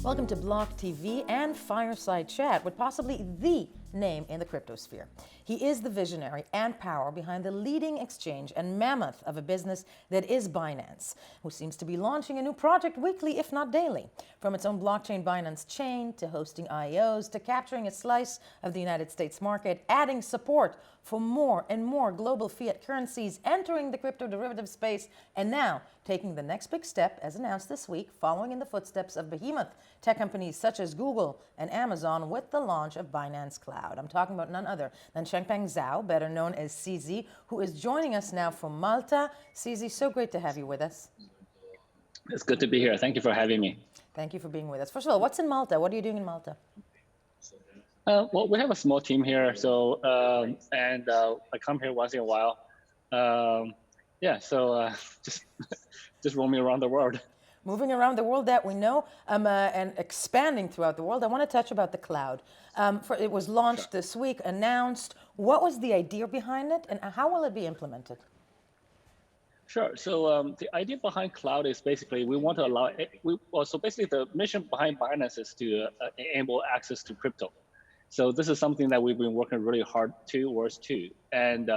Welcome to BLOCKTV and Fireside Chat with possibly the name in the cryptosphere. He is the visionary and power behind the leading exchange and mammoth of a business that is Binance, who seems to be launching a new project weekly, if not daily. From its own blockchain Binance chain to hosting IEOs to capturing a slice of the United States market, adding support for more and more global fiat currencies, entering the crypto derivative space, and now taking the next big step, as announced this week, following in the footsteps of behemoth tech companies such as Google and Amazon with the launch of Binance Cloud. I'm talking about none other than Changpeng Zhao, better known as CZ, who is joining us now from Malta. CZ, so great to have you with us. It's good to be here. Thank you for having me. Thank you for being with us. First of all, what's in Malta? What are you doing in Malta? Well, we have a small team here, so I come here once in a while. Just roaming around the world. Moving around the world that we know and expanding throughout the world. I want to touch about the cloud. It was launched this week, announced. What was the idea behind it, and how will it be implemented? Sure. So the idea behind cloud is basically we want to allow. So basically, the mission behind Binance is to enable access to crypto. So this is something that we've been working really hard towards too. And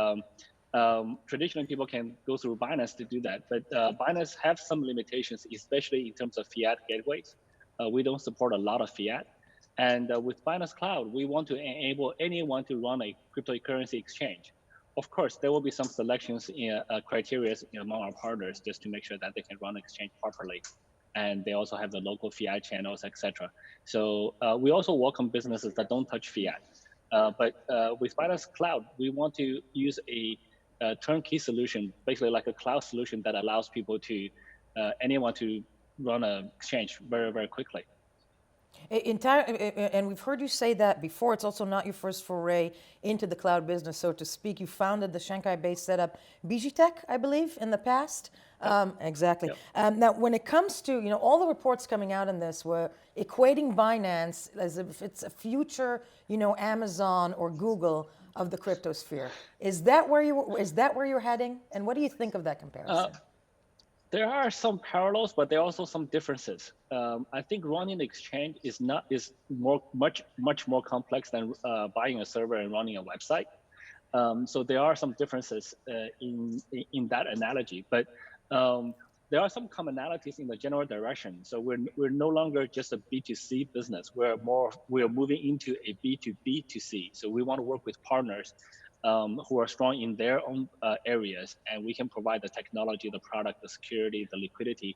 traditionally, people can go through Binance to do that, but Binance have some limitations, especially in terms of fiat gateways. We don't support a lot of fiat. And with Binance Cloud, we want to enable anyone to run a cryptocurrency exchange. Of course, there will be some selections in criteria among our partners just to make sure that they can run exchange properly. And they also have the local fiat channels, etc. So we also welcome businesses that don't touch fiat. But with Binance Cloud, we want to use a turnkey solution, basically like a cloud solution that allows people to, anyone to run an exchange very, very quickly. And we've heard you say that before. It's also not your first foray into the cloud business, so to speak. You founded the Shanghai-based setup Bijitech, I believe, in the past. Exactly. Yep. Now, when it comes to all the reports coming out in this, were equating Binance as if it's a future Amazon or Google of the cryptosphere. Is that where you're heading? And what do you think of that comparison? There are some parallels, but there are also some differences. I think running an exchange is much more complex than buying a server and running a website. So there are some differences in that analogy, but there are some commonalities in the general direction. So we're no longer just a B2C business. We're moving into a B2B2C. So we want to work with partners who are strong in their own areas, and we can provide the technology, the product, the security, the liquidity.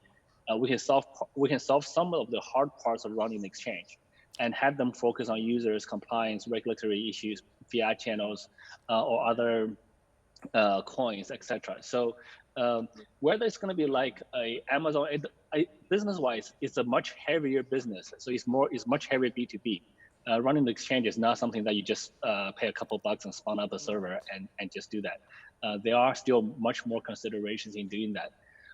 We can solve some of the hard parts of running an exchange, and have them focus on users, compliance, regulatory issues, fiat channels, or other coins, etc. So whether it's going to be like a Amazon, business-wise, it's a much heavier business. So it's much heavier B2B. Running the exchange is not something that you just pay a couple bucks and spawn up a server and just do that. There are still much more considerations in doing that.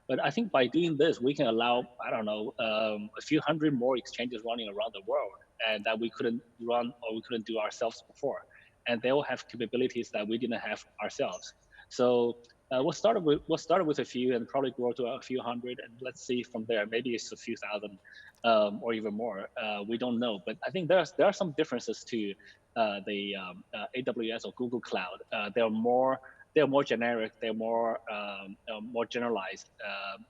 But I think by doing this, we can allow, I don't know, a few hundred more exchanges running around the world, and that we couldn't run or we couldn't do ourselves before. And they will have capabilities that we didn't have ourselves. So we'll start with a few and probably grow to a few hundred, and let's see from there. Maybe it's a few thousand or even more. We don't know, but I think there are some differences to the AWS or Google Cloud. They're more generic. They're more generalized.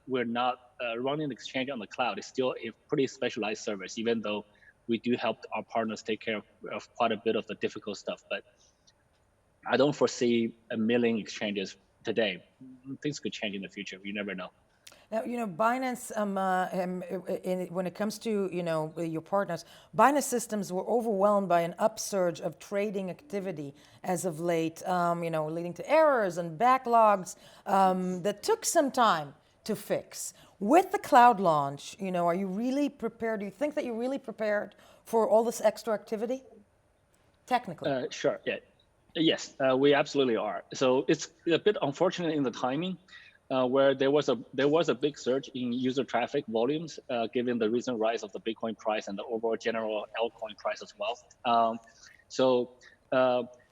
We're not running an exchange on the cloud. It's still a pretty specialized service, even though we do help our partners take care of quite a bit of the difficult stuff. But I don't foresee a million exchanges today. Things could change in the future. You never know. Now, Binance, when it comes to, your partners, Binance systems were overwhelmed by an upsurge of trading activity as of late, leading to errors and backlogs that took some time to fix. With the cloud launch, are you really prepared? Do you think that you're really prepared for all this extra activity? Technically. Sure, yeah. Yes, we absolutely are. So it's a bit unfortunate in the timing, where there was a big surge in user traffic volumes, given the recent rise of the Bitcoin price and the overall general altcoin price as well.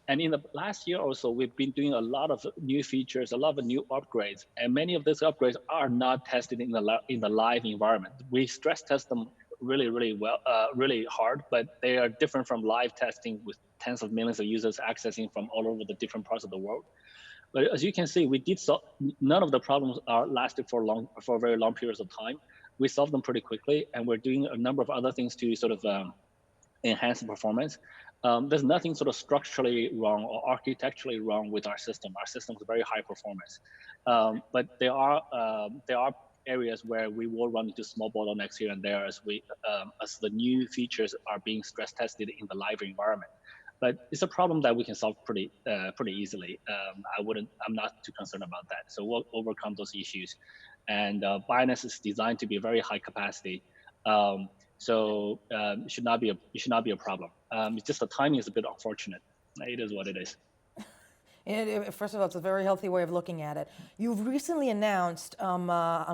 And in the last year or so, we've been doing a lot of new features, a lot of new upgrades, and many of these upgrades are not tested in the live environment. We stress test them really well, really hard, but they are different from live testing with tens of millions of users accessing from all over the different parts of the world. But as you can see, we did so. None of the problems are lasted for very long periods of time. We solved them pretty quickly, and we're doing a number of other things to sort of enhance the performance. There's nothing sort of structurally wrong or architecturally wrong with our system. Our system is very high performance, but there are areas where we will run into small bottlenecks here and there as the new features are being stress tested in the live environment. But it's a problem that we can solve pretty easily. I'm not too concerned about that. So we'll overcome those issues. And Binance is designed to be very high capacity. So it should not be a problem. It's just the timing is a bit unfortunate. It is what it is. First of all, it's a very healthy way of looking at it. You've recently announced on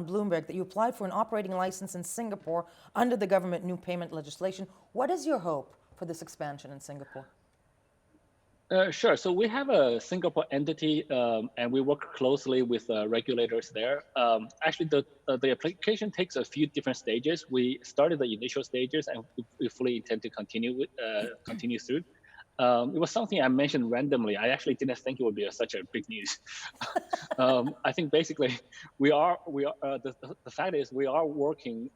Bloomberg that you applied for an operating license in Singapore under the government new payment legislation. What is your hope for this expansion in Singapore? Sure. So we have a Singapore entity, and we work closely with regulators there. Actually, the application takes a few different stages. We started the initial stages, and we fully intend to continue through. It was something I mentioned randomly. I actually didn't think it would be such a big news. I think basically the fact is we are working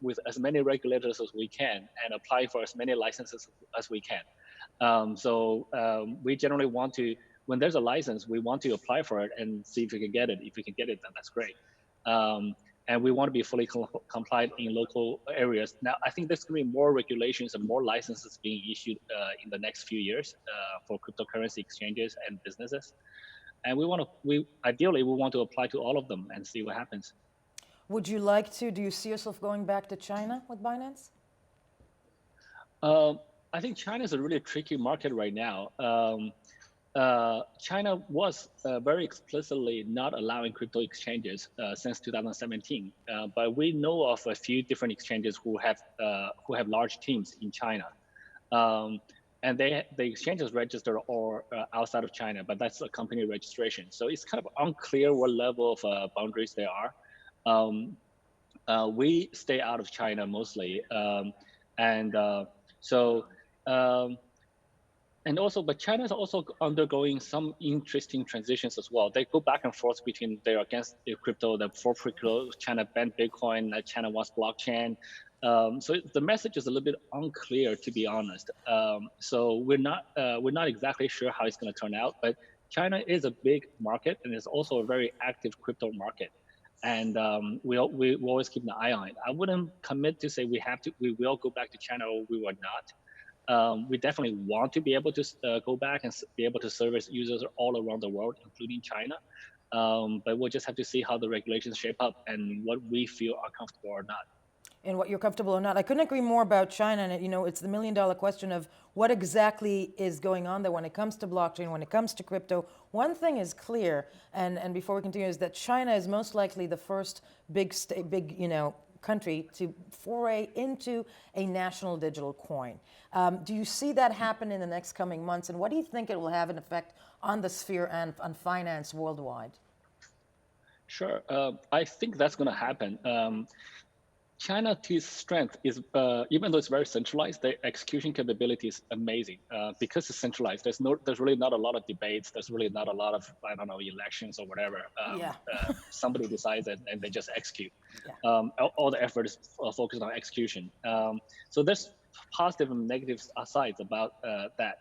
with as many regulators as we can and applying for as many licenses as we can. We generally want to, when there's a license, we want to apply for it and see if we can get it. If we can get it, then that's great. And we want to be fully compliant in local areas. Now, I think there's going to be more regulations and more licenses being issued in the next few years for cryptocurrency exchanges and businesses. And ideally, we want to apply to all of them and see what happens. Do you see yourself going back to China with Binance? I think China is a really tricky market right now. China was very explicitly not allowing crypto exchanges since 2017, but we know of a few different exchanges who have large teams in China, and the exchanges register or outside of China, but that's a company registration. So it's kind of unclear what level of boundaries there are. We stay out of China mostly, but China is also undergoing some interesting transitions as well. They go back and forth between they're against the crypto, for crypto, China banned Bitcoin, China wants blockchain. So the message is a little bit unclear, to be honest. So we're not exactly sure how it's going to turn out. But China is a big market, and it's also a very active crypto market. And we always keep an eye on it. I wouldn't commit to say we will go back to China or we will not. We definitely want to be able to go back and be able to service users all around the world, including China. But we'll just have to see how the regulations shape up and what we feel are comfortable or not. And what you're comfortable or not. I couldn't agree more about China. And it's the million-dollar question of what exactly is going on there when it comes to blockchain, when it comes to crypto. One thing is clear, and before we continue, is that China is most likely the first big country to foray into a national digital coin. Do you see that happen in the next coming months? And what do you think it will have an effect on the sphere and on finance worldwide? Sure. I think that's going to happen. China's strength is, even though it's very centralized, the execution capability is amazing. Because it's centralized, there's really not a lot of debates. There's really not a lot of, elections or whatever. Somebody decides it and they just execute. Yeah. All the effort is focused on execution. So there's positive and negative sides about that.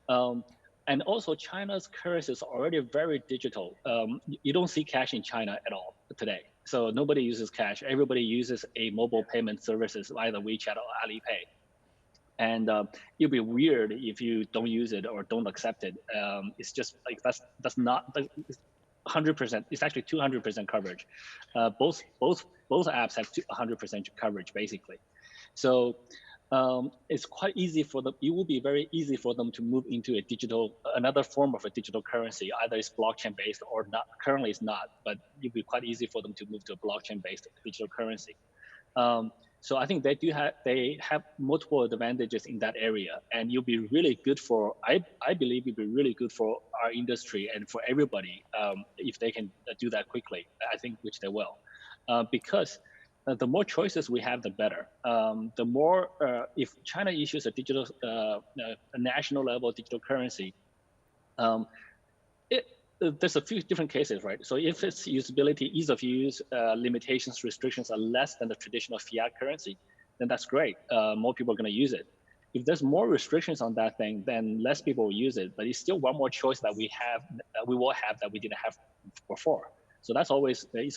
And also, China's currency is already very digital. You don't see cash in China at all today. So nobody uses cash. Everybody uses a mobile payment services, either WeChat or Alipay. And it'd be weird if you don't use it or don't accept it. It's just like that's not 100%. It's actually 200% coverage. Both apps have 100% coverage basically. So it's quite easy for them. It will be very easy for them to move into another form of a digital currency. Either it's blockchain based or not. Currently, it's not, but it'll be quite easy for them to move to a blockchain based digital currency. So I think they have multiple advantages in that area, and you'll be really good for I believe it'll be really good for our industry and for everybody if they can do that quickly. I think which they will, because the more choices we have, the better. The more if China issues a digital a national level digital currency, there's a few different cases, right? So if its usability, ease of use, limitations, restrictions are less than the traditional fiat currency, then that's great. More people are going to use it. If there's more restrictions on that thing, then less people will use it. But it's still one more choice that we have, that we will have that we didn't have before. So it's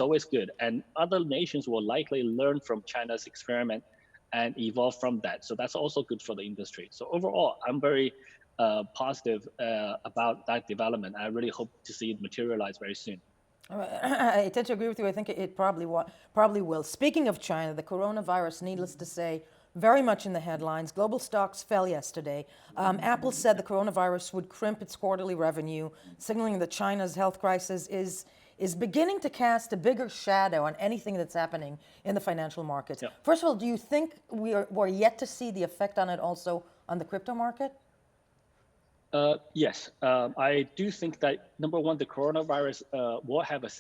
always good. And other nations will likely learn from China's experiment and evolve from that. So that's also good for the industry. So overall, I'm very positive about that development. I really hope to see it materialize very soon. I tend to agree with you. I think it probably will. Speaking of China, the coronavirus, needless to say, very much in the headlines. Global stocks fell yesterday. Apple said the coronavirus would crimp its quarterly revenue, signaling that China's health crisis is beginning to cast a bigger shadow on anything that's happening in the financial markets. Yeah. First of all, do you think we're yet to see the effect on it also on the crypto market? Yes, I do think that number one, the coronavirus will have a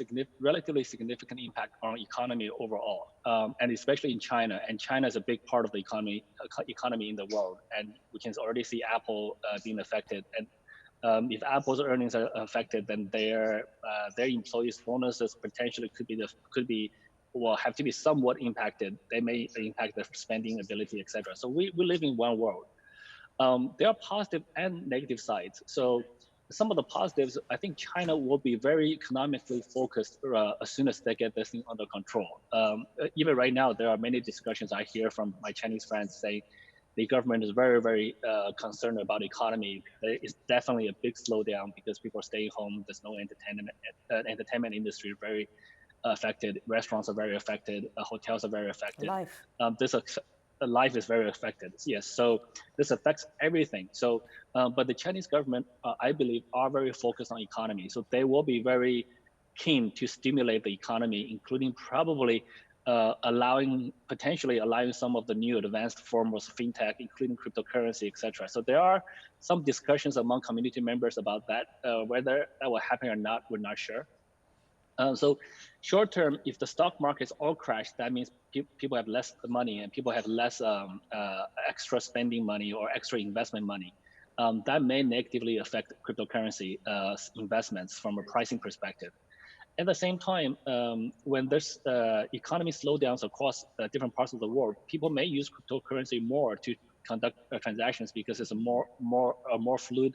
relatively significant impact on economy overall, and especially in China. And China is a big part of the economy in the world, and we can already see Apple being affected. And if Apple's earnings are affected, then their employees' bonuses potentially will have to be somewhat impacted. They may impact their spending ability, etc. So we live in one world. There are positive and negative sides. So some of the positives, I think China will be very economically focused as soon as they get this thing under control. Even right now, there are many discussions I hear from my Chinese friends saying the government is very, very concerned about the economy. There is definitely a big slowdown because people are staying home. There's no entertainment. Entertainment industry is very affected. Restaurants are very affected. Hotels are very affected. Life is very affected. Yes, so this affects everything. So, but the Chinese government, I believe, are very focused on economy. So they will be very keen to stimulate the economy, including probably potentially allowing some of the new advanced forms of fintech, including cryptocurrency, etc. So there are some discussions among community members about that. Whether that will happen or not, we're not sure. So short term, if the stock markets all crash, that means people have less money and people have less extra spending money or extra investment money. That may negatively affect cryptocurrency investments from a pricing perspective. At the same time, when there's economy slowdowns across different parts of the world, people may use cryptocurrency more to conduct transactions because it's a more fluid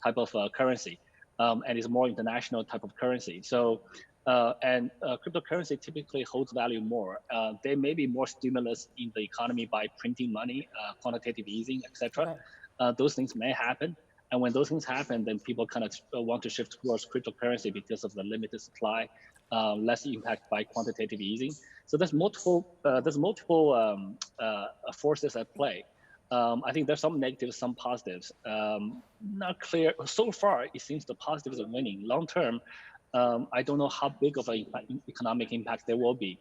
type of currency. And it's a more international type of currency. So, cryptocurrency typically holds value more. There may be more stimulus in the economy by printing money, quantitative easing, etc. Those things may happen. And when those things happen, then people kind of want to shift towards cryptocurrency because of the limited supply, less impact by quantitative easing. So there's multiple forces at play. I think there's some negatives, some positives. Not clear. So far, it seems the positives are winning. Long term, I don't know how big of an economic impact there will be.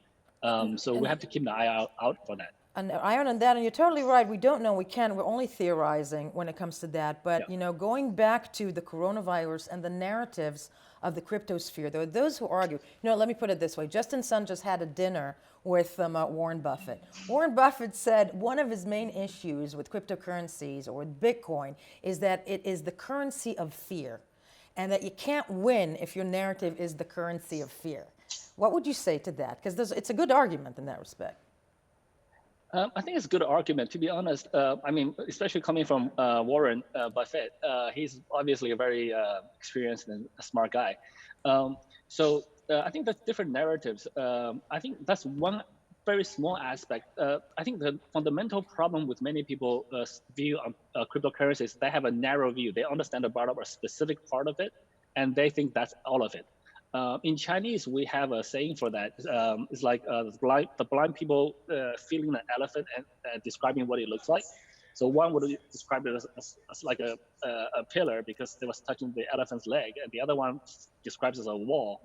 So we have to keep an eye out for that. An eye on that, and you're totally right. We don't know. We're only theorizing when it comes to that. But going back to the coronavirus and the narratives of the cryptosphere, there are those who argue. Let me put it this way: Justin Sun just had a dinner with Warren Buffett. Warren Buffett said one of his main issues with cryptocurrencies or with Bitcoin is that it is the currency of fear, and that you can't win if your narrative is the currency of fear. What would you say to that? Because it's a good argument in that respect. I think it's a good argument, to be honest. I mean, especially coming from Warren Buffett, he's obviously a very experienced and smart guy. So I think there's different narratives. I think that's one very small aspect. I think the fundamental problem with many people's view on cryptocurrencies, they have a narrow view. They understand about a specific part of it, and they think that's all of it. In Chinese, we have a saying for that. It's like the blind people feeling an elephant and describing what it looks like. So one would describe it as like a pillar because they was touching the elephant's leg, and the other one describes it as a wall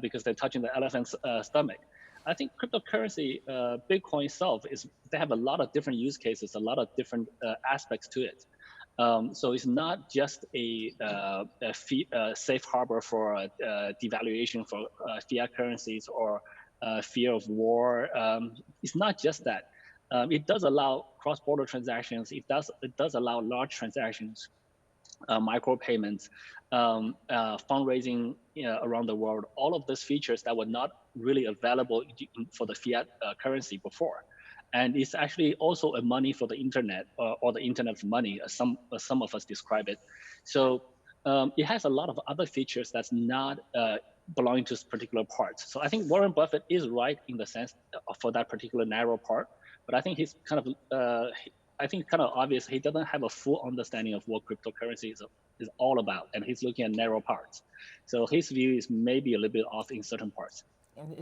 because they're touching the elephant's stomach. I think cryptocurrency, Bitcoin itself they have a lot of different use cases, a lot of different aspects to it. So it's not just a safe harbor for devaluation for fiat currencies or fear of war. It's not just that. It does allow cross-border transactions. It does allow large transactions, micropayments, fundraising around the world. All of those features that were not really available for the fiat currency before. And it's actually also a money for the internet, or the internet of money, as some of us describe it. So it has a lot of other features that's not belonging to particular parts. So I think Warren Buffett is right in the sense for that particular narrow part, but I think he's kind of obvious. He doesn't have a full understanding of what cryptocurrency is all about, and he's looking at narrow parts. So his view is maybe a little bit off in certain parts.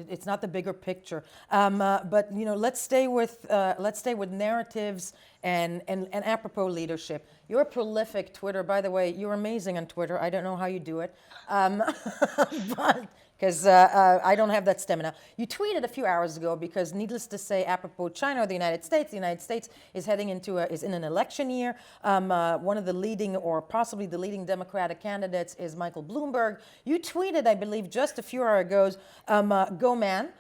It's not the bigger picture, but let's stay with narratives and apropos leadership. You're a prolific Twitter, by the way. You're amazing on Twitter. I don't know how you do it, but because I don't have that stamina. You tweeted a few hours ago because, needless to say, apropos China or the United States is heading into is in an election year. One of the leading, or possibly the leading, Democratic candidates is Michael Bloomberg. You tweeted, I believe, just a few hours ago, "Go man."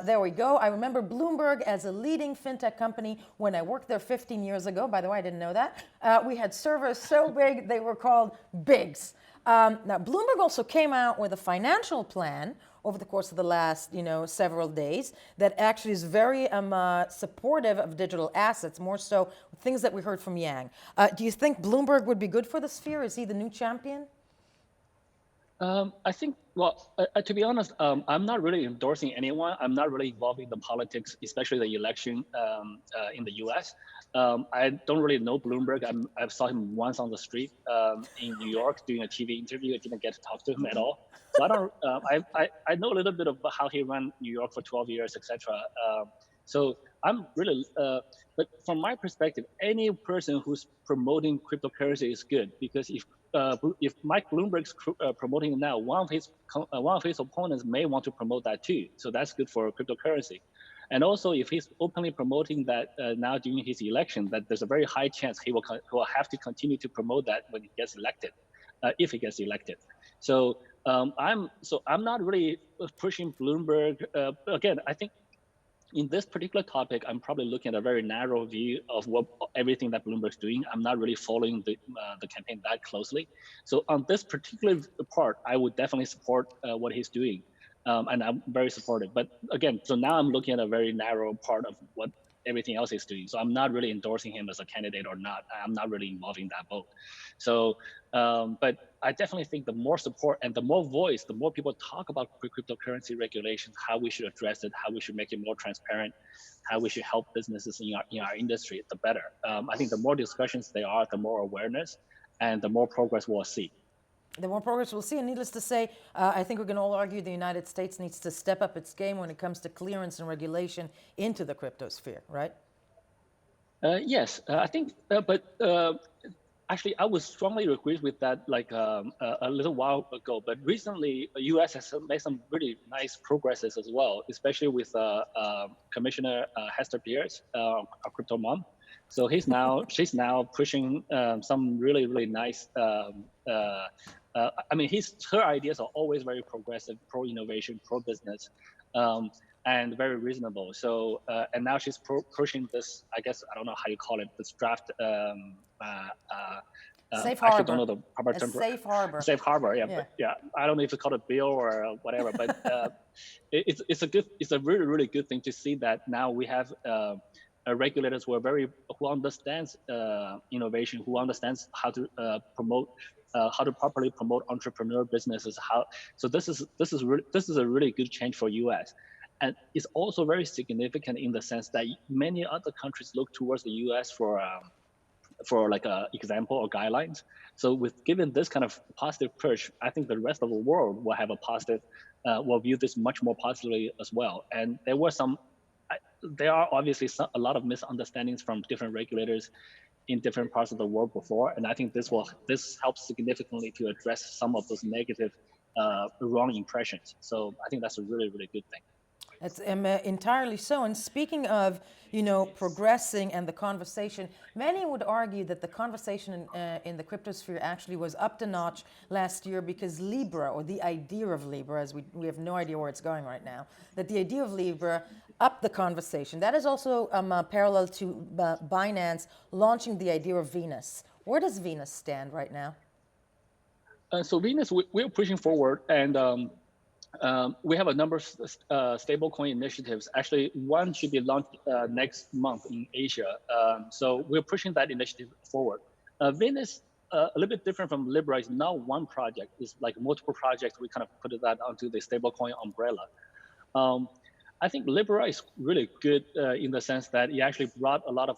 There we go. I remember Bloomberg as a leading fintech company when I worked there 15 years ago. By the way, I didn't know that. We had servers so big they were called bigs. Now, Bloomberg also came out with a financial plan over the course of the last, several days that actually is very supportive of digital assets, more so things that we heard from Yang. Do you think Bloomberg would be good for the sphere? Is he the new champion? I think, to be honest, I'm not really endorsing anyone. I'm not really involved in the politics, especially the election in the US. I don't really know Bloomberg. I saw him once on the street in New York doing a TV interview. I didn't get to talk to him at all. So I don't. I know a little bit about how he ran New York for 12 years, etc. So I'm really, but from my perspective, any person who's promoting cryptocurrency is good, because if Mike Bloomberg's promoting it now, one of his opponents may want to promote that too. So that's good for cryptocurrency. And also, if he's openly promoting that now during his election, that there's a very high chance he will have to continue to promote that when he gets elected, if he gets elected. So I'm not really pushing Bloomberg. Again, I think in this particular topic, I'm probably looking at a very narrow view of everything that Bloomberg's doing. I'm not really following the campaign that closely. So on this particular part, I would definitely support what he's doing. And I'm very supportive. But again, so now I'm looking at a very narrow part of what everything else is doing. So I'm not really endorsing him as a candidate or not. I'm not really involved in that vote. So, but I definitely think the more support and the more voice, the more people talk about cryptocurrency regulations, how we should address it, how we should make it more transparent, how we should help businesses in our industry, the better. I think the more discussions there are, the more awareness, and the more progress we'll see. The more progress we'll see, and needless to say, I think we can all argue the United States needs to step up its game when it comes to clearance and regulation into the cryptosphere, right? Yes, I think, but actually, I would strongly agree with that like a little while ago. But recently, the U.S. has made some really nice progresses as well, especially with Commissioner Hester Peirce, our crypto mom. So she's now pushing some really, really nice. I mean, her ideas are always very progressive, pro-innovation, pro-business, and very reasonable. So, and now she's pushing this, I guess, I don't know how you call it, this draft. Safe I actually harbor. don't know the proper term. Safe harbor. Safe harbor, yeah. But yeah, I don't know if it's called a bill or whatever, but it's a really, really good thing to see that now we have regulators who understands innovation, who understands how to how to properly promote entrepreneur businesses. So this is a really good change for US, and it's also very significant in the sense that many other countries look towards the US for like a example or guidelines. So with given this kind of positive push, I think the rest of the world will have a positive, will view this much more positively as well. And there are obviously a lot of misunderstandings from different regulators in different parts of the world before, and I think this helps significantly to address some of those negative, wrong impressions. So I think that's a really, really good thing. It's entirely so. And speaking of, progressing and the conversation, many would argue that the conversation in the cryptosphere actually was up to notch last year because Libra, or the idea of Libra, as we have no idea where it's going right now, that the idea of Libra upped the conversation. That is also parallel to Binance launching the idea of Venus. Where does Venus stand right now? So Venus, we're pushing forward, and we have a number of stablecoin initiatives. Actually, one should be launched next month in Asia. So we're pushing that initiative forward. Venus, a little bit different from Libra, is not one project. It's like multiple projects. We kind of put that onto the stablecoin umbrella. I think Libra is really good in the sense that it actually brought a lot of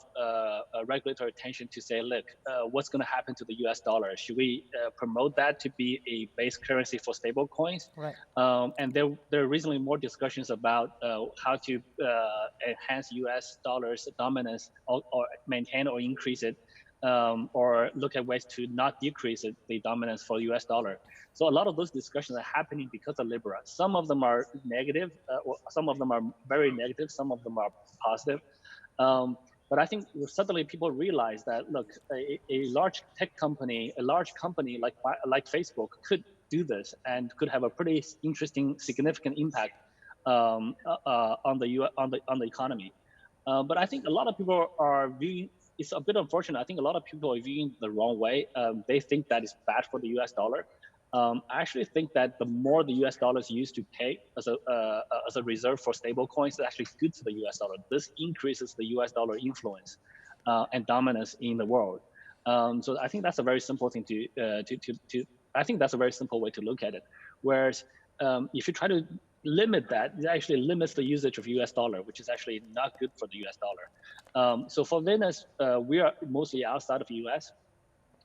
regulatory attention to say, look, what's going to happen to the US dollar? Should we promote that to be a base currency for stable coins? Right. And there are recently more discussions about how to enhance US dollars dominance or maintain or increase it. Or look at ways to not decrease the dominance for the US dollar. So a lot of those discussions are happening because of Libra. Some of them are negative, or some of them are very negative, some of them are positive. But I think suddenly people realize that, look, a large tech company, a large company like Facebook could do this and could have a pretty interesting, significant impact on the economy. But I think a lot of people are viewing. It's a bit unfortunate. I think a lot of people are viewing the wrong way. They think that it's bad for the US dollar. I actually think that the more the US dollar is used to pay as a reserve for stable coins, it's actually good to the US dollar. This increases the US dollar influence and dominance in the world. So I think that's a very simple thing I think that's a very simple way to look at it. Whereas if you try to limit that, it actually limits the usage of US dollar, which is actually not good for the US dollar. So for Venus, we are mostly outside of the US,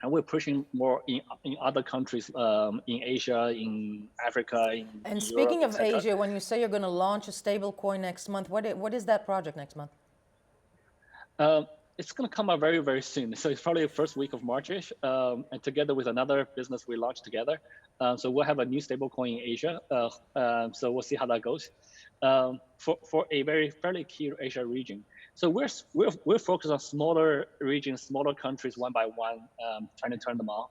and we're pushing more in other countries, in Asia, in Africa, in And Europe, speaking of etc. Asia, when you say you're going to launch a stable coin next month, what is that project next month? It's going to come out very, very soon. So it's probably the first week of March-ish, and together with another business we launched together. So we'll have a new stablecoin in Asia. So we'll see how that goes for a fairly key Asia region. So we're focused on smaller regions, smaller countries, one by one, trying to turn them on.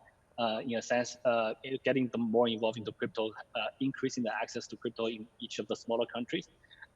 In a sense, getting them more involved into crypto, increasing the access to crypto in each of the smaller countries.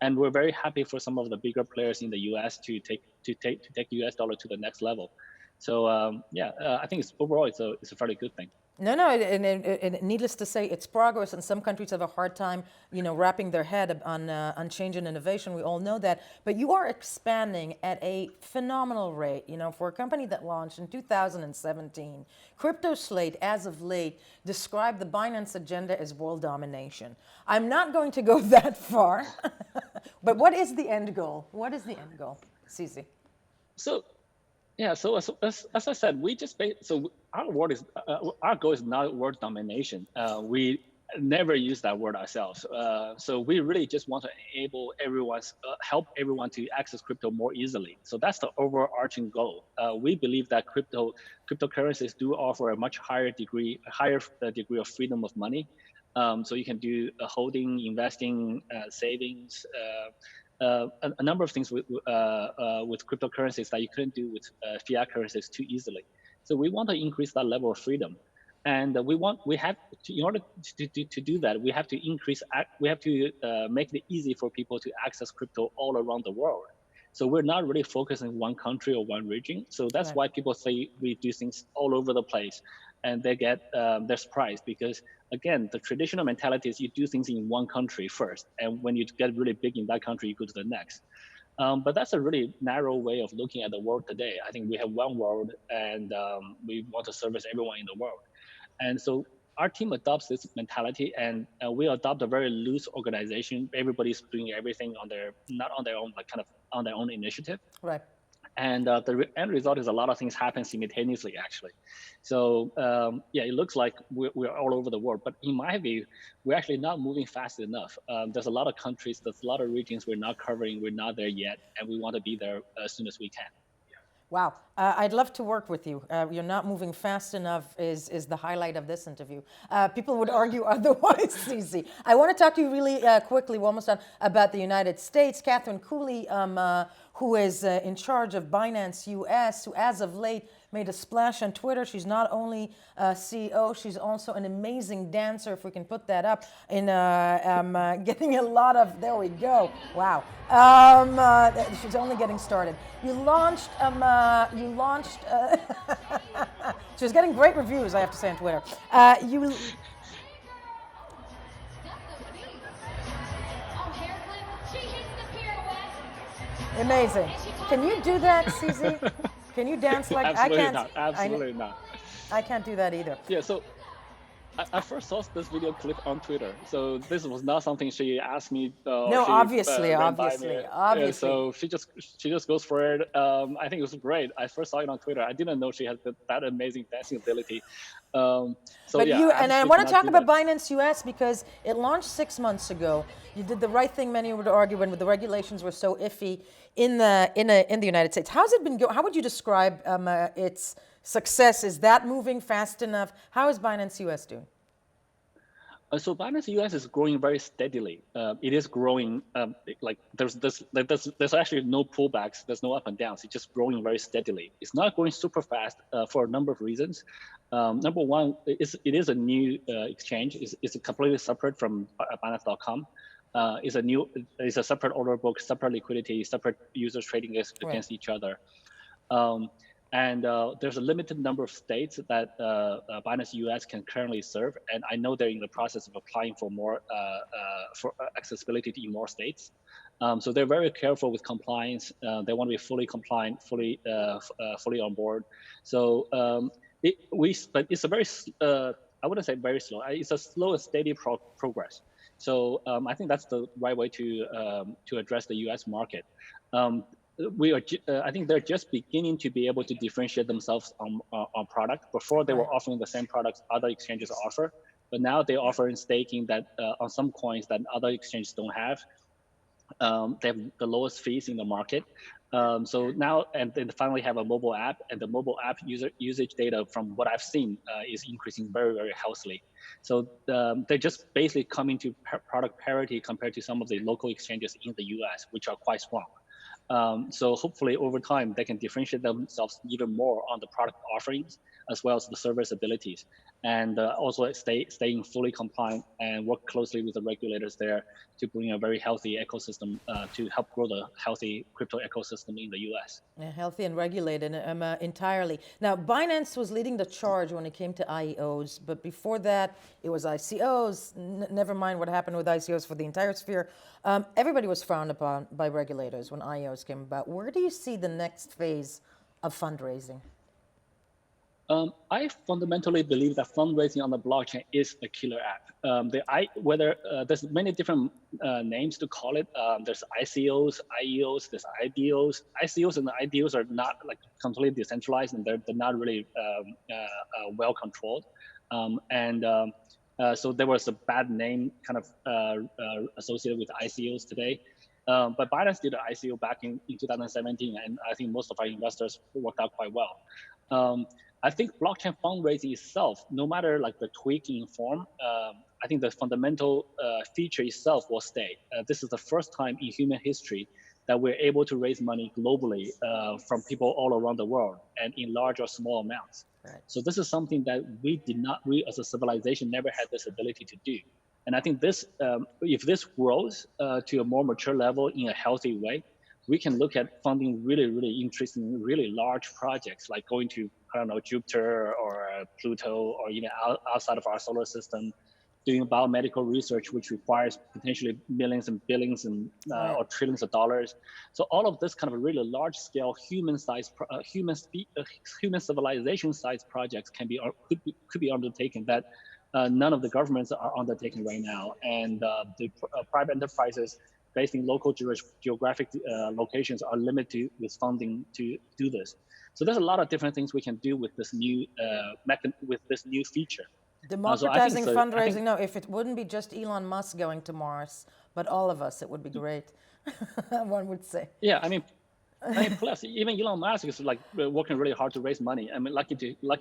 And we're very happy for some of the bigger players in the US to take the US dollar to the next level. So I think overall it's a fairly good thing. No, and needless to say, it's progress, and some countries have a hard time, wrapping their head on change and innovation. We all know that. But you are expanding at a phenomenal rate. For a company that launched in 2017, Crypto Slate, as of late, described the Binance agenda as world domination. I'm not going to go that far, but what is the end goal? What is the end goal, Cici? So as I said, our goal is not world domination. We never use that word ourselves. So we really just want to help everyone to access crypto more easily. So that's the overarching goal. We believe that cryptocurrencies do offer a much higher degree of freedom of money. So you can do holding, investing, savings. A number of things with cryptocurrencies that you couldn't do with fiat currencies too easily. So we want to increase that level of freedom, and in order to do that, we have to make it easy for people to access crypto all around the world. So we're not really focusing on one country or one region. So that's why people say we do things all over the place, and they're surprised because, again, the traditional mentality is you do things in one country first, and when you get really big in that country, you go to the next. But that's a really narrow way of looking at the world today. I think we have one world, and we want to service everyone in the world. And so our team adopts this mentality, and we adopt a very loose organization. Everybody's doing everything not on their own, but kind of on their own initiative. Right. And the end result is a lot of things happen simultaneously, actually. So it looks like we're all over the world. But in my view, we're actually not moving fast enough. There's a lot of countries, there's a lot of regions we're not covering, we're not there yet, and we want to be there as soon as we can. Wow. I'd love to work with you. You're not moving fast enough is the highlight of this interview. People would argue otherwise, CZ. I want to talk to you really quickly, we're almost done, about the United States. Catherine Cooley, who is in charge of Binance US, who as of late made a splash on Twitter. She's not only CEO, she's also an amazing dancer, if we can put that up, in getting a lot of, there we go, wow. She's only getting started. You launched, she was getting great reviews, I have to say, on Twitter. Amazing. Can you do that, CZ? Can you dance like Absolutely I can't? not. Absolutely not. I can't do that either. Yeah. So I first saw this video clip on Twitter. So this was not something she asked me. No, she, obviously. Yeah, so she just goes for it. I think it was great. I first saw it on Twitter. I didn't know she had that amazing dancing ability. But yeah, you and I want to talk about Binance US because it launched 6 months ago. You did the right thing. Many would argue when the regulations were so iffy in the United States. How's it been going? How would you describe its success? Is that moving fast enough? How is Binance US doing? So Binance US is growing very steadily. It is growing like there's actually no pullbacks. There's no up and downs. It's just growing very steadily. It's not growing super fast for a number of reasons. Number one, it is a new exchange. It's completely separate from Binance.com. It's a separate order book, separate liquidity, separate users trading against each other. And there's a limited number of states that Binance US can currently serve, and I know they're in the process of applying for more accessibility in more states. So they're very careful with compliance. They want to be fully compliant, fully on board. So but it's a very I wouldn't say very slow. It's a slow and steady progress. So I think that's the right way to address the US market. I think they're just beginning to be able to differentiate themselves on product. Before they were offering the same products other exchanges offer, but now they offer in staking that on some coins that other exchanges don't have. They have the lowest fees in the market. So now, and then finally have a mobile app, and the mobile app usage data from what I've seen is increasing very, very healthily. So they're just basically coming to product parity compared to some of the local exchanges in the US, which are quite strong. So hopefully over time, they can differentiate themselves even more on the product offerings, as well as the service abilities, and also staying fully compliant and work closely with the regulators there to bring a very healthy ecosystem to help grow the healthy crypto ecosystem in the US. Yeah, healthy and regulated entirely. Now, Binance was leading the charge when it came to IEOs, but before that, it was ICOs. Never mind what happened with ICOs for the entire sphere. Everybody was frowned upon by regulators when IEOs came about. Where do you see the next phase of fundraising? I fundamentally believe that fundraising on the blockchain is a killer app. There's many different names to call it. There's ICOs, IEOs, there's IDOs. ICOs and IDOs are not like completely decentralized, and they're not really well controlled. So there was a bad name kind of associated with ICOs today. But Binance did an ICO back in 2017, and I think most of our investors worked out quite well. I think blockchain fundraising itself, no matter like the tweaking in form, I think the fundamental feature itself will stay. This is the first time in human history that we're able to raise money globally from people all around the world and in large or small amounts. Right. So this is something that we as a civilization never had this ability to do. And I think this, if this grows to a more mature level in a healthy way, we can look at funding really, really interesting, really large projects like going to, I don't know, Jupiter or Pluto, or even outside of our solar system, doing biomedical research, which requires potentially millions and billions and or trillions of dollars. So all of this kind of really large scale human civilization sized projects could be undertaken that none of the governments are undertaking right now. And the private enterprises based in local geographic locations are limited with funding to do this. So there's a lot of different things we can do with this new feature. Democratizing fundraising. No, if it wouldn't be just Elon Musk going to Mars, but all of us, it would be great. One would say. Yeah, I mean, I mean, plus even Elon Musk is like working really hard to raise money. I mean, lucky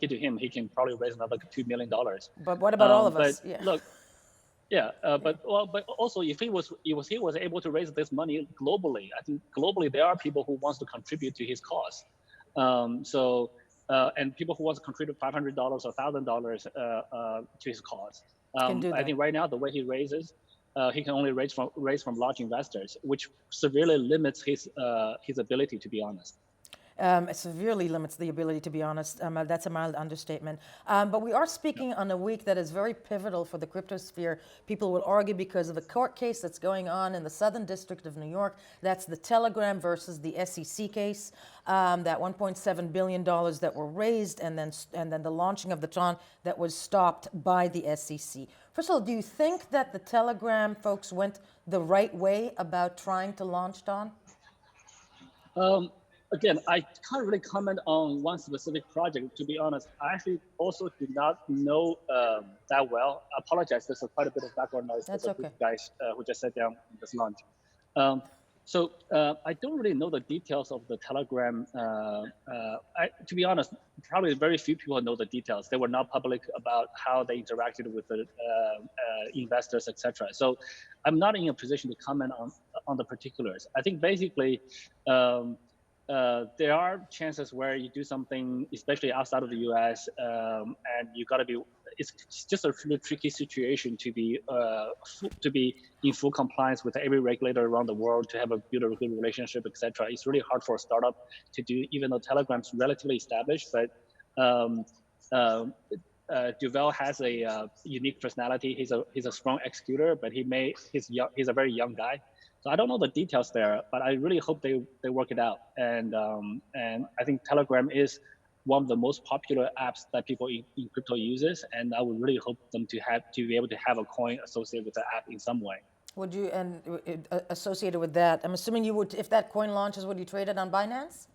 to him, he can probably raise another $2 million. But what about all of But us? Yeah. look, yeah, but also if he was able to raise this money globally, I think globally there are people who wants to contribute to his cause. And people who wants to contribute $500 or $1,000 to his cause. Can do I that. think right now the way he raises, he can only raise from large investors, which severely limits his ability, to be honest. It severely limits the ability, to be honest. That's a mild understatement. But we are speaking on a week that is very pivotal for the cryptosphere. People will argue because of a court case that's going on in the Southern District of New York. That's the Telegram versus the SEC case. That $1.7 billion that were raised, and then the launching of the Tron that was stopped by the SEC. First of all, do you think that the Telegram folks went the right way about trying to launch Tron? Again, I can't really comment on one specific project. To be honest, I actually also do not know that well. I apologize. There's quite a bit of background noise. That's There's a okay. group of guys who just sat down in this lunch. So I don't really know the details of the Telegram. To be honest, probably very few people know the details. They were not public about how they interacted with the investors, etc. So I'm not in a position to comment on the particulars. I think basically there are chances where you do something, especially outside of the U.S., and you got to be. It's just a really tricky situation to be in full compliance with every regulator around the world, to have build a good relationship, etc. It's really hard for a startup to do, even though Telegram's relatively established. But Duval has a unique personality. He's a strong executor, but he's a very young guy. So I don't know the details there, but I really hope they work it out. And I think Telegram is one of the most popular apps that people in crypto uses, and I would really hope them to be able to have a coin associated with the app in some way. Would you, and associated with that, I'm assuming you would, if that coin launches, would you trade it on Binance?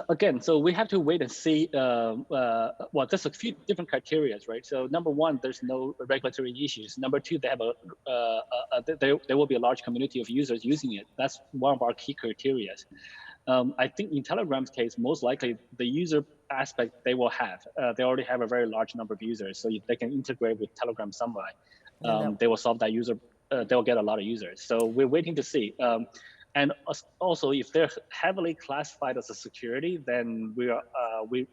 Again, so we have to wait and see. Well, there's a few different criteria, right? So number one, there's no regulatory issues. Number two, they have there will be a large community of users using it. That's one of our key criteria. I think in Telegram's case, most likely the user aspect they will have. They already have a very large number of users, so if they can integrate with Telegram some way, they will solve that user. They will get a lot of users. So we're waiting to see. And also, if they're heavily classified as a security, then we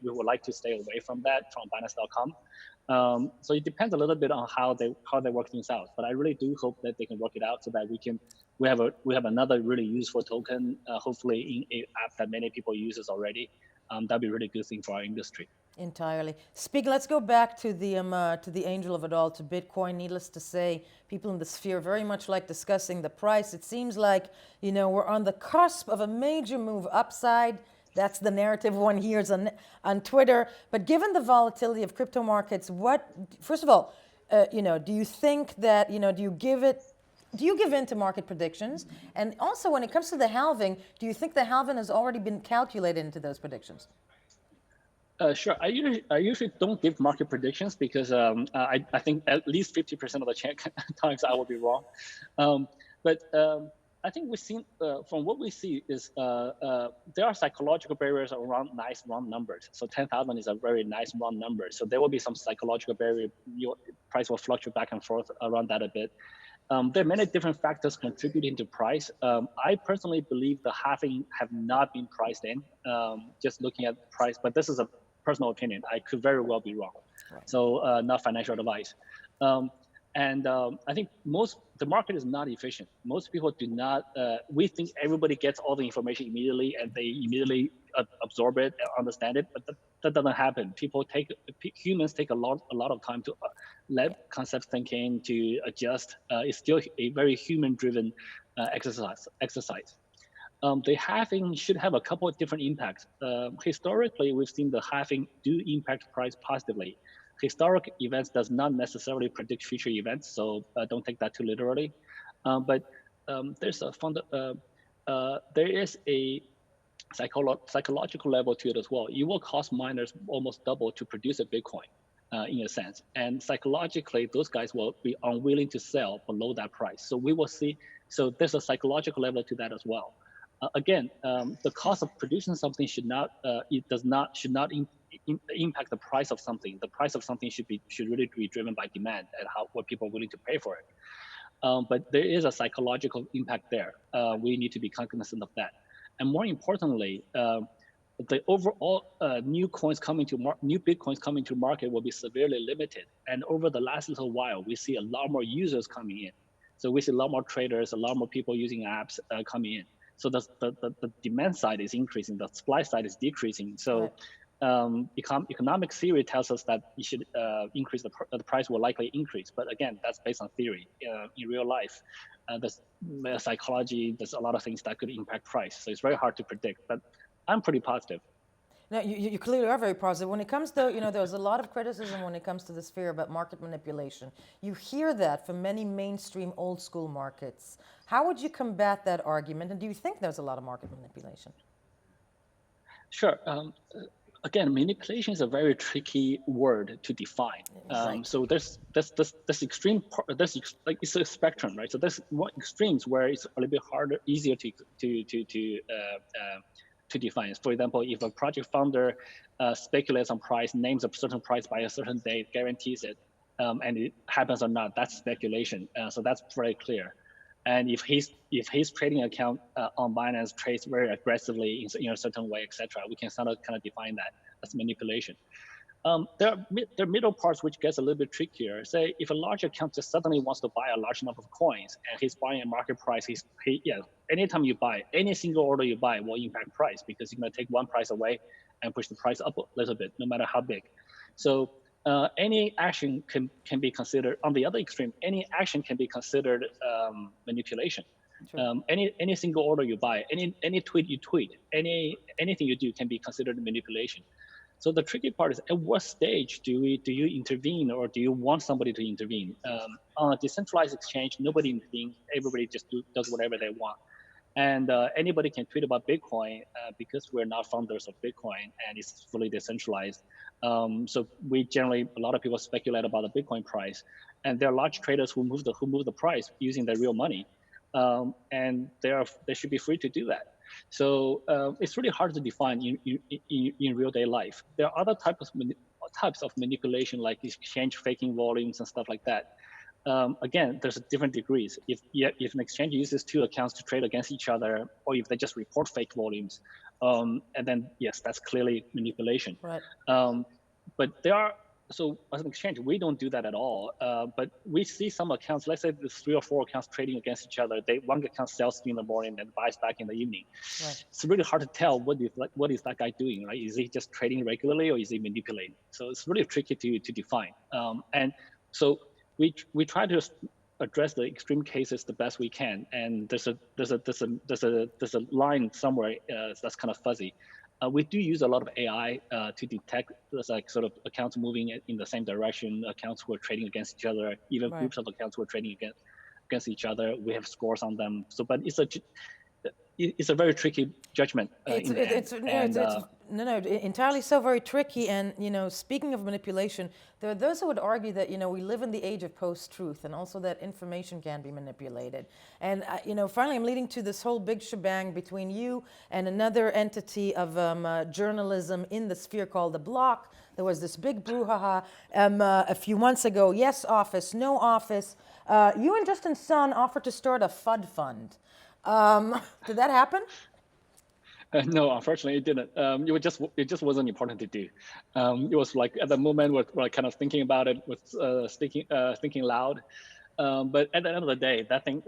would like to stay away from that from Binance.com. So it depends a little bit on how they work things out. But I really do hope that they can work it out so that we have another really useful token, hopefully in an app that many people uses already. That'd be a really good thing for our industry. Entirely. Let's go back to the angel of it all, to Bitcoin. Needless to say, people in the sphere very much like discussing the price. It seems like, we're on the cusp of a major move upside. That's the narrative one hears on Twitter. But given the volatility of crypto markets, first of all, do you think that, do you give in to market predictions? And also, when it comes to the halving, do you think the halving has already been calculated into those predictions? Sure. I usually don't give market predictions because I think at least 50% of the times I will be wrong. But I think we've seen, from what we see is there are psychological barriers around nice round numbers. So 10,000 is a very nice round number. So there will be some psychological barrier. Your price will fluctuate back and forth around that a bit. There are many different factors contributing to price. I personally believe the halving have not been priced in, just looking at price, but this is a personal opinion. I could very well be wrong. Right. So not financial advice. I think the market is not efficient. Most people do not, we think everybody gets all the information immediately and they immediately absorb it and understand it, but that doesn't happen. Humans take a lot of time to let concepts sink in, to adjust. It's still a very human-driven exercise. The halving should have a couple of different impacts. Historically, we've seen the halving do impact price positively. Historic events does not necessarily predict future events, so don't take that too literally. But there is a psychological level to it as well. It will cost miners almost double to produce a Bitcoin, in a sense. And psychologically, those guys will be unwilling to sell below that price. So we will see. So there's a psychological level to that as well. Again, the cost of producing something should not impact the price of something. The price of something should really be driven by demand and what people are willing to pay for it. But there is a psychological impact there. We need to be cognizant of that. And more importantly, the overall new Bitcoins coming to market will be severely limited. And over the last little while, we see a lot more users coming in. So we see a lot more traders, a lot more people using apps coming in. So the demand side is increasing, the supply side is decreasing. So economic theory tells us that you should increase the price will likely increase. But again, that's based on theory. In real life, there's psychology, there's a lot of things that could impact price. So it's very hard to predict, but I'm pretty positive. Now, you clearly are very positive. When it comes to, there's a lot of criticism when it comes to this fear about market manipulation. You hear that from many mainstream old school markets. How would you combat that argument? And do you think there's a lot of market manipulation? Sure. Again, manipulation is a very tricky word to define. So there's extreme, it's a spectrum, right? So there's one extremes where it's a little bit harder, easier to define. For example, if a project founder speculates on price, names a certain price by a certain date, guarantees it, and it happens or not, that's speculation. So that's very clear. And if his trading account on Binance trades very aggressively in a certain way, etc., we can kind of define that as manipulation. There are middle parts which gets a little bit trickier. Say if a large account just suddenly wants to buy a large number of coins and he's buying a market price, anytime you buy, any single order you buy will impact price because you're going to take one price away and push the price up a little bit, no matter how big. So any action can be considered, on the other extreme, any action can be considered manipulation. Sure. Any single order you buy, any tweet you tweet, anything you do can be considered manipulation. So the tricky part is, at what stage do you intervene, or do you want somebody to intervene? On a decentralized exchange, nobody intervenes. Everybody just does whatever they want. And anybody can tweet about Bitcoin because we're not founders of Bitcoin and it's fully decentralized. So a lot of people speculate about the Bitcoin price, and there are large traders who move the price using their real money, and they should be free to do that. So it's really hard to define in real day life. There are other types of manipulation, like exchange faking volumes and stuff like that. Again, there's different degrees. If an exchange uses two accounts to trade against each other, or if they just report fake volumes, and then yes, that's clearly manipulation. Right. But so as an exchange, we don't do that at all. But we see some accounts, let's say there's 3 or 4 accounts trading against each other. One account sells in the morning and buys back in the evening. Right. It's really hard to tell what is that guy doing, right? Is he just trading regularly or is he manipulating? So it's really tricky to define. And so we try to address the extreme cases the best we can. And there's a line somewhere that's kind of fuzzy. We do use a lot of AI to detect sort of accounts moving in the same direction, accounts who are trading against each other, even groups of accounts who are trading against each other. We have scores on them. So, but it's a very tricky judgment. Entirely so, very tricky. And speaking of manipulation, there are those who would argue that we live in the age of post-truth, and also that information can be manipulated. And finally, I'm leading to this whole big shebang between you and another entity of journalism in the sphere called the Block. There was this big brouhaha a few months ago. Yes, office, no office. You and Justin Sun offered to start a FUD fund. Did that happen? No, unfortunately, it didn't. It just wasn't important to do. It was like at the moment we're kind of thinking about it, with thinking loud. But at the end of the day, that thing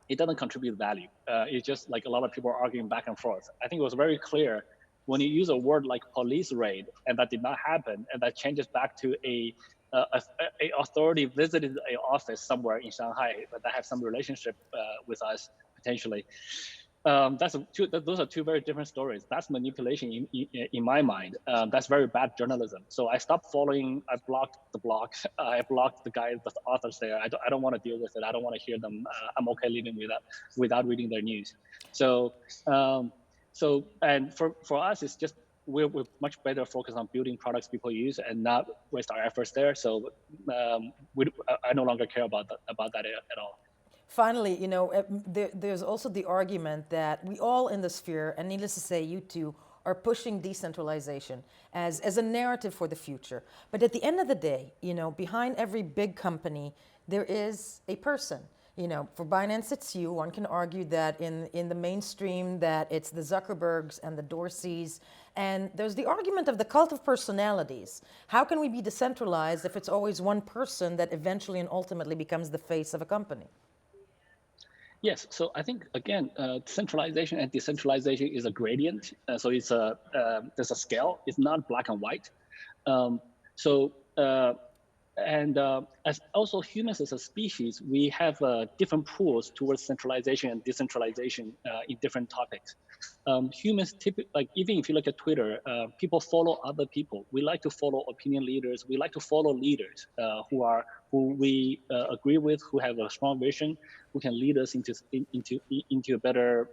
it doesn't contribute value. It's just like a lot of people are arguing back and forth. I think it was very clear when you use a word like police raid, and that did not happen, and that changes back to a authority visited an office somewhere in Shanghai that has some relationship with us potentially. Those are two very different stories. That's manipulation in my mind. That's very bad journalism. So I stopped following. I blocked the blogs. I blocked the guys, the authors there. I don't want to deal with it. I don't want to hear them. I'm okay living without reading their news. So and for us, it's just we're much better focused on building products people use and not waste our efforts there. So I no longer care about that at all. Finally, there's also the argument that we all in the sphere, and needless to say, you too, are pushing decentralization as a narrative for the future. But at the end of the day, behind every big company, there is a person. For Binance, it's you. One can argue that in the mainstream that it's the Zuckerbergs and the Dorseys. And there's the argument of the cult of personalities. How can we be decentralized if it's always one person that eventually and ultimately becomes the face of a company? Yes, so I think again, centralization and decentralization is a gradient. So it's there's a scale. It's not black and white. Um, so as also humans as a species, we have different pools towards centralization and decentralization in different topics. Humans typically, like even if you look at Twitter, people follow other people. We like to follow opinion leaders. We like to follow leaders who we agree with, who have a strong vision, who can lead us into a better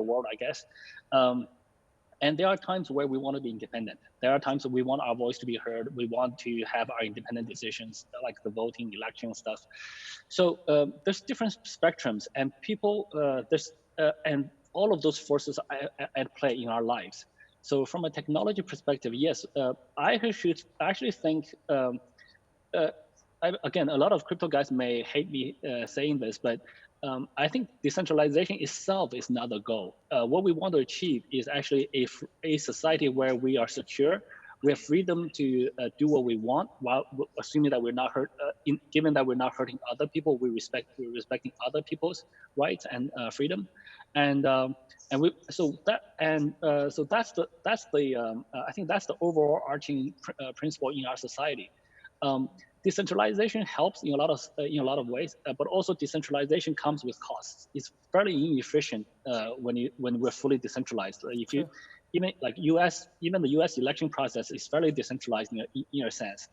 world, I guess. And there are times where we want to be independent. There are times we want our voice to be heard. We want to have our independent decisions, like the voting, election stuff. So there's different spectrums, and people and all of those forces are at play in our lives. So from a technology perspective, yes, I actually think. Again, a lot of crypto guys may hate me saying this, but I think decentralization itself is not the goal. What we want to achieve is actually a society where we are secure, we have freedom to do what we want, while assuming that we're not given that we're not hurting other people, we're respecting other people's rights and freedom, so that's the I think that's the overall arching principle in our society. Decentralization helps in a lot of ways, but also decentralization comes with costs. It's fairly inefficient when we're fully decentralized. If you even the U.S. election process is fairly decentralized in a sense,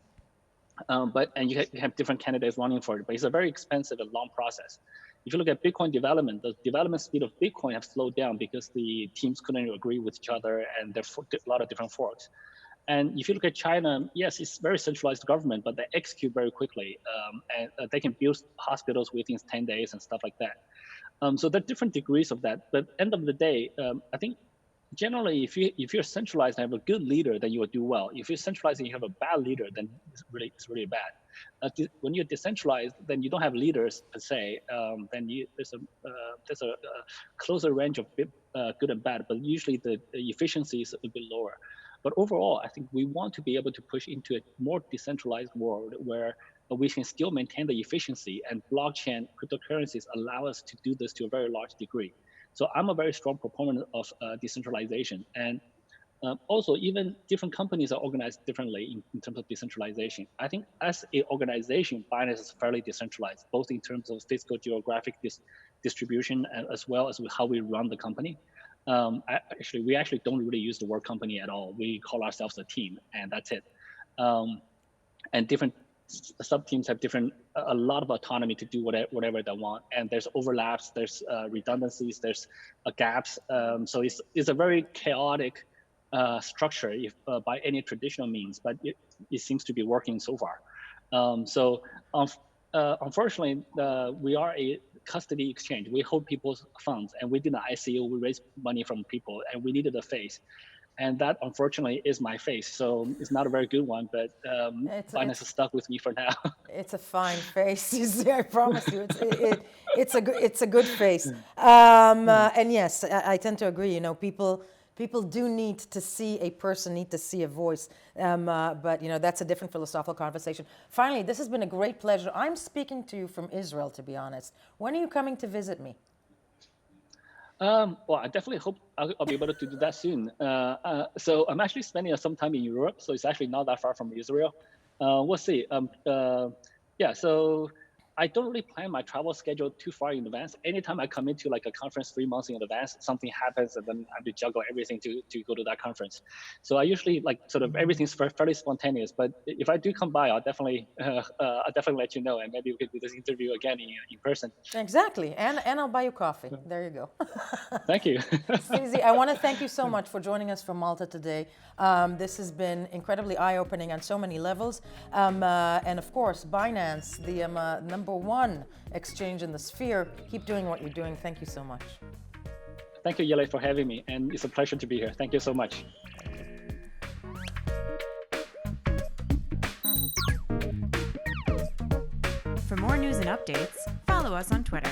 and you have different candidates running for it, but it's a very expensive and long process. If you look at Bitcoin development, the development speed of Bitcoin have slowed down because the teams couldn't agree with each other, and there are a lot of different forks. And if you look at China, yes, it's very centralized government, but they execute very quickly, and they can build hospitals within 10 days and stuff like that. So there are different degrees of that. But at the end of the day, I think generally, if you're centralized and have a good leader, then you will do well. If you're centralized and you have a bad leader, then it's really bad. When you're decentralized, then you don't have leaders per se. Then there's a closer range of good and bad, but usually the efficiency is a bit lower. But overall, I think we want to be able to push into a more decentralized world where we can still maintain the efficiency, and blockchain cryptocurrencies allow us to do this to a very large degree. So I'm a very strong proponent of decentralization. And also, even different companies are organized differently in terms of decentralization. I think as an organization, Binance is fairly decentralized, both in terms of physical geographic distribution and as well as with how we run the company. We actually don't really use the word company at all. We call ourselves a team, and that's it. And different sub-teams have a lot of autonomy to do whatever they want. And there's overlaps, there's redundancies, there's gaps. So it's a very chaotic structure by any traditional means, but it seems to be working so far. Unfortunately, we are a custody exchange. We hold people's funds, and we did an ICO. We raised money from people, and we needed a face. And that, unfortunately, is my face. So it's not a very good one, but Binance is stuck with me for now. It's a fine face, you see, I promise you. It's a good face. And yes, I tend to agree. People do need to see a person, need to see a voice. But that's a different philosophical conversation. Finally, this has been a great pleasure. I'm speaking to you from Israel, to be honest. When are you coming to visit me? Well, I definitely hope I'll be able to do that soon. So I'm actually spending some time in Europe, so it's actually not that far from Israel. We'll see. So I don't really plan my travel schedule too far in advance. Anytime I come into like a conference 3 months in advance, something happens and then I have to juggle everything to go to that conference. So I usually everything's fairly spontaneous, but if I do come by, I'll definitely let you know, and maybe we could do this interview again in person. Exactly, and I'll buy you coffee. There you go. Thank you. Susie, I want to thank you so much for joining us from Malta today. This has been incredibly eye-opening on so many levels. And of course, Binance, the number #1 exchange in the sphere. Keep doing what you're doing. Thank you so much. Thank you, Yele, for having me. And it's a pleasure to be here. Thank you so much. For more news and updates, follow us on Twitter.